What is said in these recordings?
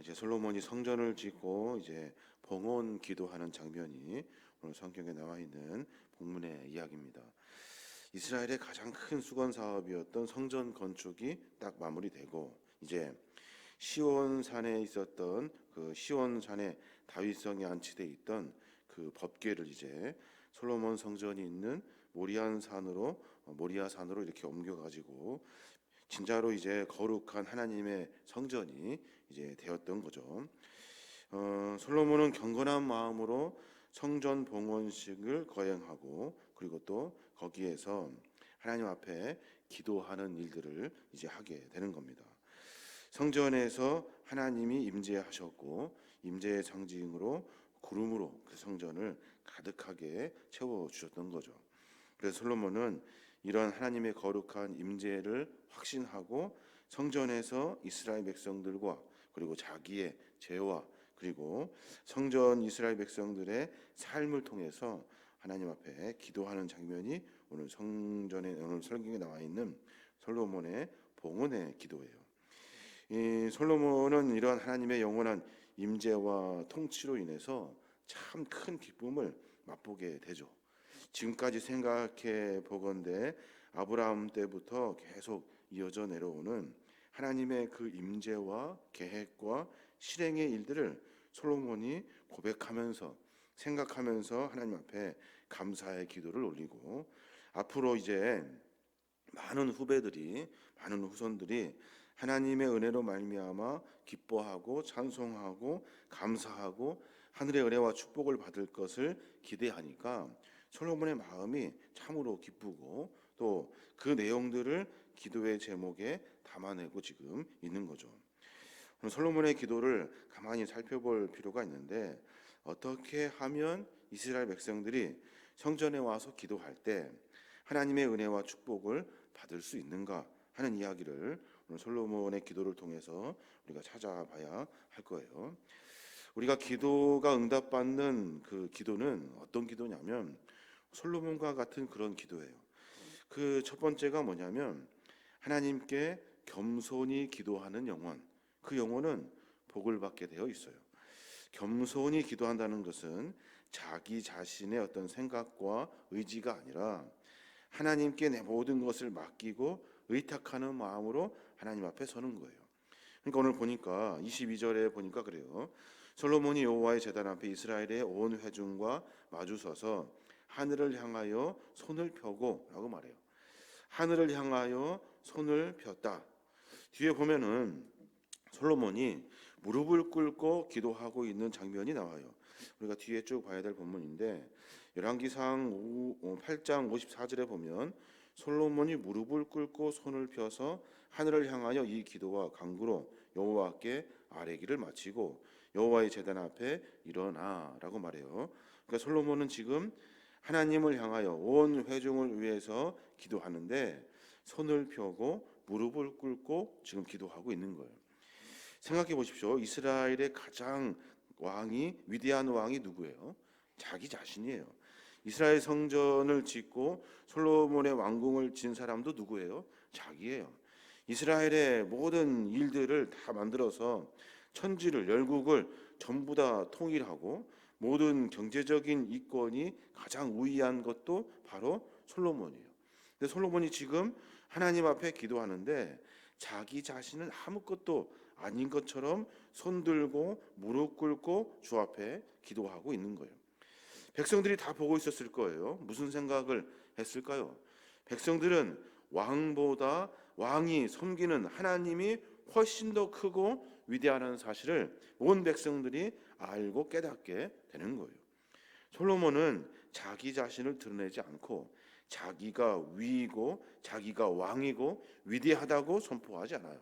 이제 솔로몬이 성전을 짓고 이제 봉헌 기도하는 장면이 오늘 성경에 나와 있는 본문의 이야기입니다. 이스라엘의 가장 큰 수건 사업이었던 성전 건축이 딱 마무리되고 이제 시온산에 있었던 그 시온산에 다윗성이 안치돼 있던 그 법궤를 이제 솔로몬 성전이 있는 모리아산으로 이렇게 옮겨 가지고 진짜로 이제 거룩한 하나님의 성전이 이제 되었던 거죠. 솔로몬은 경건한 마음으로 성전 봉헌식을 거행하고 그리고 또 거기에서 하나님 앞에 기도하는 일들을 이제 하게 되는 겁니다. 성전에서 하나님이 임재하셨고 임재의 상징으로 구름으로 그 성전을 가득하게 채워 주셨던 거죠. 그래서 솔로몬은 이런 하나님의 거룩한 임재를 확신하고 성전에서 이스라엘 백성들과 그리고 자기의 죄와 그리고 성전 이스라엘 백성들의 삶을 통해서 하나님 앞에 기도하는 장면이 오늘 성경에 나와 있는 솔로몬의 봉헌의 기도예요. 이 솔로몬은 이러한 하나님의 영원한 임재와 통치로 인해서 참 큰 기쁨을 맛보게 되죠. 지금까지 생각해 보건대 아브라함 때부터 계속 이어져 내려오는 하나님의 그 임재와 계획과 실행의 일들을 솔로몬이 고백하면서 생각하면서 하나님 앞에 감사의 기도를 올리고 앞으로 이제 많은 후손들이 하나님의 은혜로 말미암아 기뻐하고 찬송하고 감사하고 하늘의 은혜와 축복을 받을 것을 기대하니까 솔로몬의 마음이 참으로 기쁘고 또 그 내용들을 기도의 제목에 담아내고 지금 있는 거죠. 솔로몬의 기도를 가만히 살펴볼 필요가 있는데 어떻게 하면 이스라엘 백성들이 성전에 와서 기도할 때 하나님의 은혜와 축복을 받을 수 있는가 하는 이야기를 오늘 솔로몬의 기도를 통해서 우리가 찾아봐야 할 거예요. 우리가 기도가 응답받는 그 기도는 어떤 기도냐면 솔로몬과 같은 그런 기도예요. 그 첫 번째가 뭐냐면 하나님께 겸손히 기도하는 영혼, 그 영혼은 복을 받게 되어 있어요. 겸손히 기도한다는 것은 자기 자신의 어떤 생각과 의지가 아니라 하나님께 내 모든 것을 맡기고 의탁하는 마음으로 하나님 앞에 서는 거예요. 그러니까 오늘 보니까 22절에 보니까 그래요. 솔로몬이 여호와의 제단 앞에 이스라엘의 온 회중과 마주서서 하늘을 향하여 손을 펴고 라고 말해요. 하늘을 향하여 손을 폈다. 뒤에 보면은 솔로몬이 무릎을 꿇고 기도하고 있는 장면이 나와요. 우리가 뒤에 쭉 봐야 될 본문인데 열왕기상 8장 54절에 보면 솔로몬이 무릎을 꿇고 손을 펴서 하늘을 향하여 이 기도와 간구로 여호와께 아뢰기를 마치고 여호와의 제단 앞에 일어나라고 말해요. 그러니까 솔로몬은 지금 하나님을 향하여 온 회중을 위해서 기도하는데 손을 펴고 무릎을 꿇고 지금 기도하고 있는 거예요. 생각해 보십시오. 이스라엘의 가장 위대한 왕이 누구예요? 자기 자신이에요. 이스라엘 성전을 짓고 솔로몬의 왕궁을 진 사람도 누구예요? 자기예요. 이스라엘의 모든 일들을 다 만들어서 천지를 열국을 전부 다 통일하고 모든 경제적인 이권이 가장 우위한 것도 바로 솔로몬이에요. 근데 솔로몬이 지금 하나님 앞에 기도하는데 자기 자신은 아무것도 아닌 것처럼 손 들고 무릎 꿇고 주 앞에 기도하고 있는 거예요. 백성들이 다 보고 있었을 거예요. 무슨 생각을 했을까요? 백성들은 왕보다 왕이 섬기는 하나님이 훨씬 더 크고 위대하다는 사실을 온 백성들이 알고 깨닫게 되는 거예요. 솔로몬은 자기 자신을 드러내지 않고 자기가 위이고 자기가 왕이고 위대하다고 선포하지 않아요.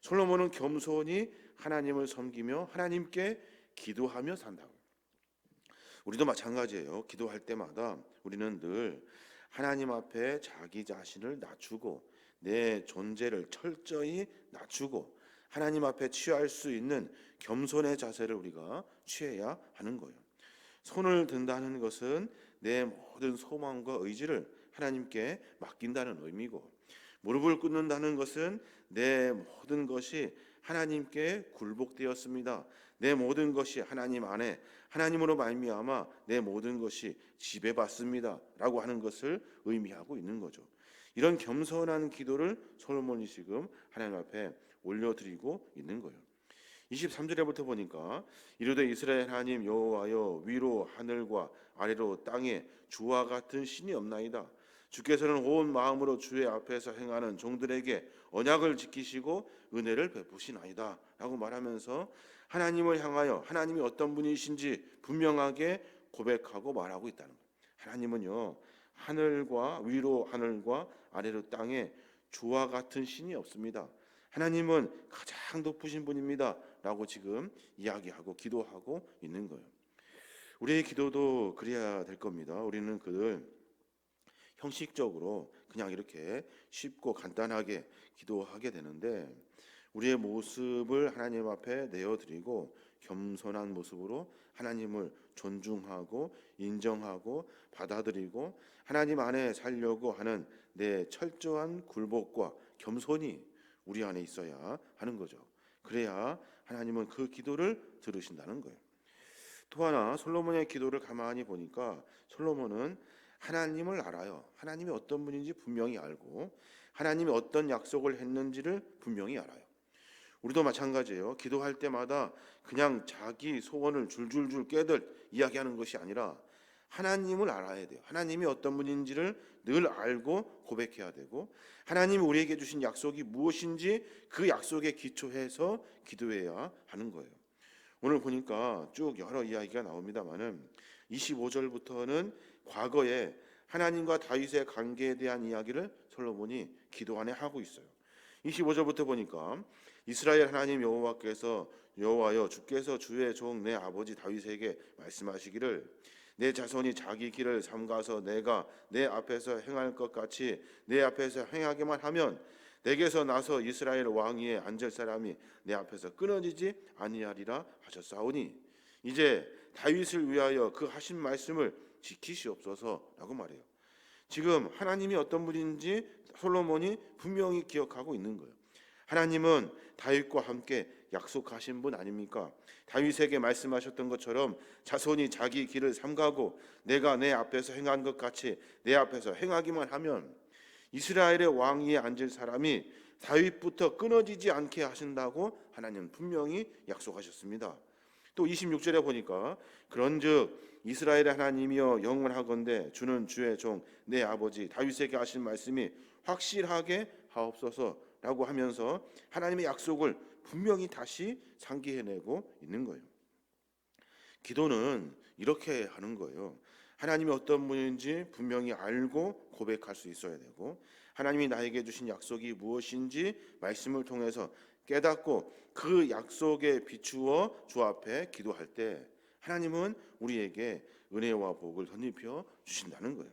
솔로몬은 겸손히 하나님을 섬기며 하나님께 기도하며 산다고. 우리도 마찬가지예요. 기도할 때마다 우리는 늘 하나님 앞에 자기 자신을 낮추고 내 존재를 철저히 낮추고 하나님 앞에 취할 수 있는 겸손의 자세를 우리가 취해야 하는 거예요. 손을 든다는 것은 내 모든 소망과 의지를 하나님께 맡긴다는 의미고 무릎을 꿇는다는 것은 내 모든 것이 하나님께 굴복되었습니다. 내 모든 것이 하나님 안에 하나님으로 말미암아 내 모든 것이 지배받습니다라고 하는 것을 의미하고 있는 거죠. 이런 겸손한 기도를 솔로몬이 지금 하나님 앞에 올려드리고 있는 거예요. 23절에부터 보니까 이르되 이스라엘 하나님 여호와여 위로 하늘과 아래로 땅에 주와 같은 신이 없나이다. 주께서는 온 마음으로 주의 앞에서 행하는 종들에게 언약을 지키시고 은혜를 베푸시나이다 라고 말하면서 하나님을 향하여 하나님이 어떤 분이신지 분명하게 고백하고 말하고 있다는 거예요. 하나님은요, 하늘과 위로 하늘과 아래로 땅에 주와 같은 신이 없습니다. 하나님은 가장 높으신 분입니다 라고 지금 이야기하고 기도하고 있는 거예요. 우리의 기도도 그래야 될 겁니다. 우리는 그들 형식적으로 그냥 이렇게 쉽고 간단하게 기도하게 되는데, 우리의 모습을 하나님 앞에 내어드리고 겸손한 모습으로 하나님을 존중하고 인정하고 받아들이고 하나님 안에 살려고 하는 내 철저한 굴복과 겸손이 우리 안에 있어야 하는 거죠. 그래야 하나님은 그 기도를 들으신다는 거예요. 또 하나 솔로몬의 기도를 가만히 보니까 솔로몬은 하나님을 알아요. 하나님이 어떤 분인지 분명히 알고 하나님이 어떤 약속을 했는지를 분명히 알아요. 우리도 마찬가지예요. 기도할 때마다 그냥 자기 소원을 줄줄줄 깨들 이야기하는 것이 아니라 하나님을 알아야 돼요. 하나님이 어떤 분인지를 늘 알고 고백해야 되고 하나님이 우리에게 주신 약속이 무엇인지 그 약속에 기초해서 기도해야 하는 거예요. 오늘 보니까 쭉 여러 이야기가 나옵니다만은 25절부터는 과거에 하나님과 다윗의 관계에 대한 이야기를 솔로몬이 기도 안에 하고 있어요. 25절부터 보니까 이스라엘 하나님 여호와께서 여호와여 주께서 주의 종 내 아버지 다윗에게 말씀하시기를 내 자손이 자기 길을 삼가서 내가 내 앞에서 행할 것 같이 내 앞에서 행하기만 하면 내게서 나서 이스라엘 왕위에 앉을 사람이 내 앞에서 끊어지지 아니하리라 하셨사오니 이제 다윗을 위하여 그 하신 말씀을 지키시옵소서라고 말해요. 지금 하나님이 어떤 분인지 솔로몬이 분명히 기억하고 있는 거예요. 하나님은 다윗과 함께 약속하신 분 아닙니까? 다윗에게 말씀하셨던 것처럼 자손이 자기 길을 삼가고 내가 내 앞에서 행한 것 같이 내 앞에서 행하기만 하면 이스라엘의 왕위에 앉을 사람이 다윗부터 끊어지지 않게 하신다고 하나님은 분명히 약속하셨습니다. 또 26절에 보니까 그런즉 이스라엘의 하나님이여 영원하건대 주는 주의 종 내 아버지 다윗에게 하신 말씀이 확실하게 하옵소서라고 하면서 하나님의 약속을 분명히 다시 상기해내고 있는 거예요. 기도는 이렇게 하는 거예요. 하나님이 어떤 분인지 분명히 알고 고백할 수 있어야 되고 하나님이 나에게 주신 약속이 무엇인지 말씀을 통해서 깨닫고 그 약속에 비추어 주 앞에 기도할 때 하나님은 우리에게 은혜와 복을 덧입혀 주신다는 거예요.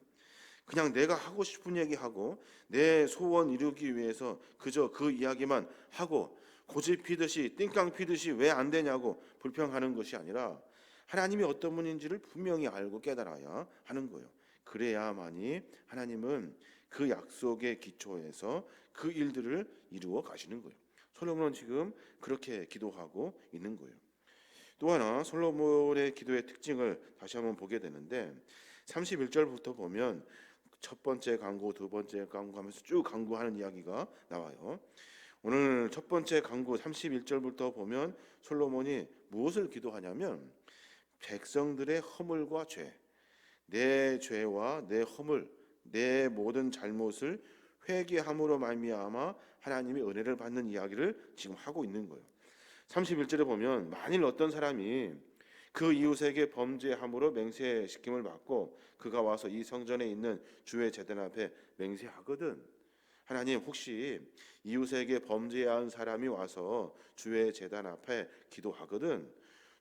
그냥 내가 하고 싶은 얘기하고 내 소원 이루기 위해서 그저 그 이야기만 하고 고집 피듯이 띵깡 피듯이 왜 안 되냐고 불평하는 것이 아니라 하나님이 어떤 분인지를 분명히 알고 깨달아야 하는 거예요. 그래야만이 하나님은 그 약속의 기초에서 그 일들을 이루어 가시는 거예요. 솔로몬은 지금 그렇게 기도하고 있는 거예요. 또 하나 솔로몬의 기도의 특징을 다시 한번 보게 되는데 31절부터 보면 첫 번째 강구, 두 번째 강구 하면서 쭉 강구하는 이야기가 나와요. 오늘 첫 번째 강구 31절부터 보면 솔로몬이 무엇을 기도하냐면 백성들의 허물과 죄, 내 죄와 내 허물, 내 모든 잘못을 회개함으로 말미암아 하나님의 은혜를 받는 이야기를 지금 하고 있는 거예요. 31절에 보면 만일 어떤 사람이 그 이웃에게 범죄함으로 맹세시킴을 받고 그가 와서 이 성전에 있는 주의 제단 앞에 맹세하거든. 하나님 혹시 이웃에게 범죄한 사람이 와서 주의 제단 앞에 기도하거든.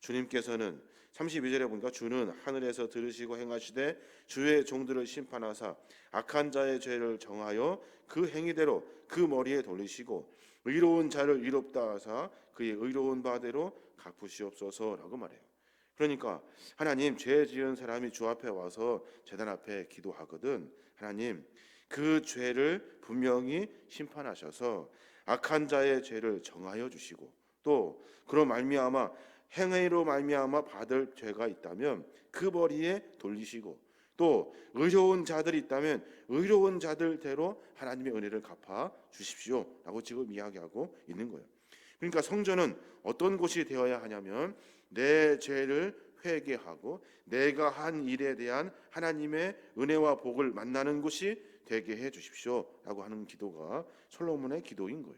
주님께서는 32절에 보니까 주는 하늘에서 들으시고 행하시되 주의 종들을 심판하사 악한 자의 죄를 정하여 그 행위대로 그 머리에 돌리시고 의로운 자를 의롭다 하사 그의 의로운 바대로 갚으시옵소서라고 말해요. 그러니까 하나님 죄 지은 사람이 주 앞에 와서 제단 앞에 기도하거든. 하나님 그 죄를 분명히 심판하셔서 악한 자의 죄를 정하여 주시고, 또 그로 말미암아 행위로 말미암아 받을 죄가 있다면 그 벌이에 돌리시고, 또 의로운 자들이 있다면 의로운 자들대로 하나님의 은혜를 갚아 주십시오라고 지금 이야기하고 있는 거예요. 그러니까 성전은 어떤 곳이 되어야 하냐면 내 죄를 회개하고 내가 한 일에 대한 하나님의 은혜와 복을 만나는 곳이 되게 해 주십시오라고 하는 기도가 솔로몬의 기도인 거예요.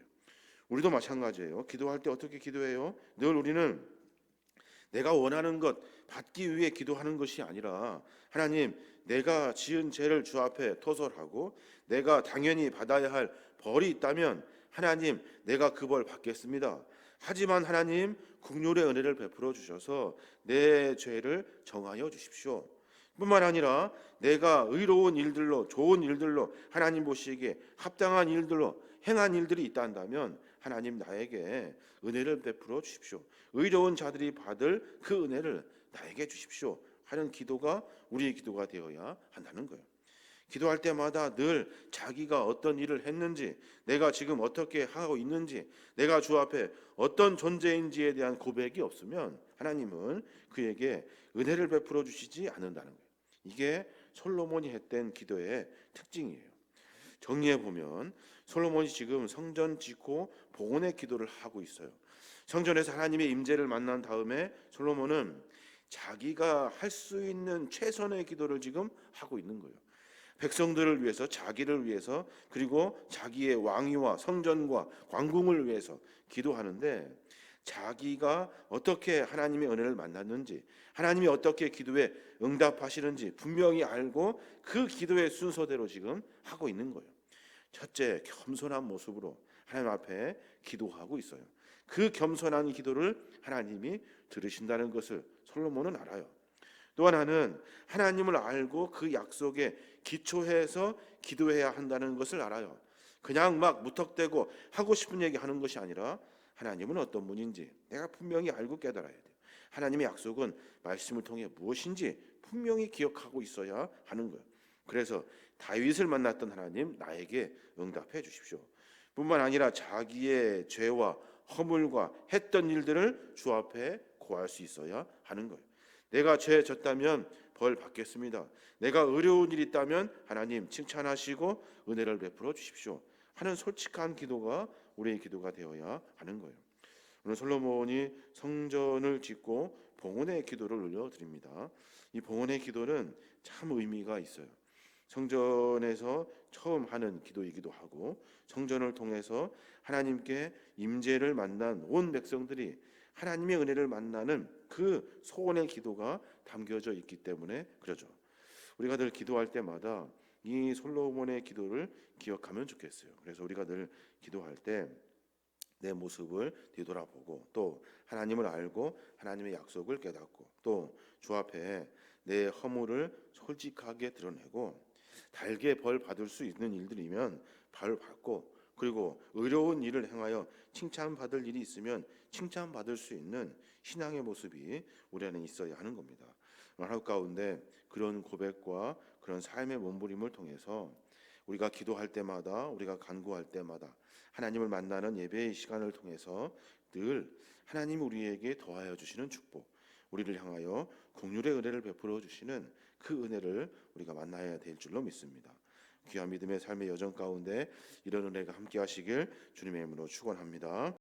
우리도 마찬가지예요. 기도할 때 어떻게 기도해요? 늘 우리는 내가 원하는 것 받기 위해 기도하는 것이 아니라, 하나님, 내가 지은 죄를 주 앞에 토설하고 내가 당연히 받아야 할 벌이 있다면 하나님, 내가 그 벌 받겠습니다. 하지만 하나님, 긍휼의 은혜를 베풀어 주셔서 내 죄를 정하여 주십시오. 뿐만 아니라 내가 의로운 일들로, 좋은 일들로, 하나님 보시기에 합당한 일들로 행한 일들이 있다 한다면 하나님, 나에게 은혜를 베풀어 주십시오. 의로운 자들이 받을 그 은혜를 나에게 주십시오 하는 기도가 우리의 기도가 되어야 한다는 거예요. 기도할 때마다 늘 자기가 어떤 일을 했는지, 내가 지금 어떻게 하고 있는지, 내가 주 앞에 어떤 존재인지에 대한 고백이 없으면 하나님은 그에게 은혜를 베풀어 주시지 않는다는 거예요. 이게 솔로몬이 했던 기도의 특징이에요. 정리해 보면 솔로몬이 지금 성전 짓고 봉헌의 기도를 하고 있어요. 성전에서 하나님의 임재를 만난 다음에 솔로몬은 자기가 할 수 있는 최선의 기도를 지금 하고 있는 거예요. 백성들을 위해서, 자기를 위해서, 그리고 자기의 왕위와 성전과 왕궁을 위해서 기도하는데, 자기가 어떻게 하나님의 은혜를 만났는지, 하나님이 어떻게 기도에 응답하시는지 분명히 알고 그 기도의 순서대로 지금 하고 있는 거예요. 첫째, 겸손한 모습으로 하나님 앞에 기도하고 있어요. 그 겸손한 기도를 하나님이 들으신다는 것을 솔로몬은 알아요. 또 하나는 하나님을 알고 그 약속에 기초해서 기도해야 한다는 것을 알아요. 그냥 막 무턱대고 하고 싶은 얘기 하는 것이 아니라, 하나님은 어떤 분인지 내가 분명히 알고 깨달아야 돼요. 하나님의 약속은 말씀을 통해 무엇인지 분명히 기억하고 있어야 하는 거예요. 그래서 다윗을 만났던 하나님, 나에게 응답해 주십시오. 뿐만 아니라 자기의 죄와 허물과 했던 일들을 주 앞에 고할 수 있어야 하는 거예요. 내가 죄 졌다면 벌 받겠습니다. 내가 어려운 일이 있다면 하나님 칭찬하시고 은혜를 베풀어 주십시오 하는 솔직한 기도가 우리의 기도가 되어야 하는 거예요. 오늘 솔로몬이 성전을 짓고 봉헌의 기도를 올려드립니다. 이 봉헌의 기도는 참 의미가 있어요. 성전에서 처음 하는 기도이기도 하고, 성전을 통해서 하나님께 임재를 만난 온 백성들이 하나님의 은혜를 만나는 그 소원의 기도가 담겨져 있기 때문에 그러죠. 우리가 늘 기도할 때마다 이 솔로몬의 기도를 기억하면 좋겠어요. 그래서 우리가 늘 기도할 때 내 모습을 뒤돌아보고, 또 하나님을 알고 하나님의 약속을 깨닫고, 또 주 앞에 내 허물을 솔직하게 드러내고, 달게 벌 받을 수 있는 일들이면 벌 받고, 그리고 의로운 일을 행하여 칭찬받을 일이 있으면 칭찬받을 수 있는 신앙의 모습이 우리 안에 있어야 하는 겁니다. 하루 가운데 그런 고백과 그런 삶의 몸부림을 통해서 우리가 기도할 때마다, 우리가 간구할 때마다, 하나님을 만나는 예배의 시간을 통해서 늘 하나님 우리에게 더하여 주시는 축복, 우리를 향하여 긍휼의 은혜를 베풀어 주시는 그 은혜를 우리가 만나야 될 줄로 믿습니다. 귀한 믿음의 삶의 여정 가운데 이런 은혜가 함께 하시길 주님의 이름으로 축원합니다.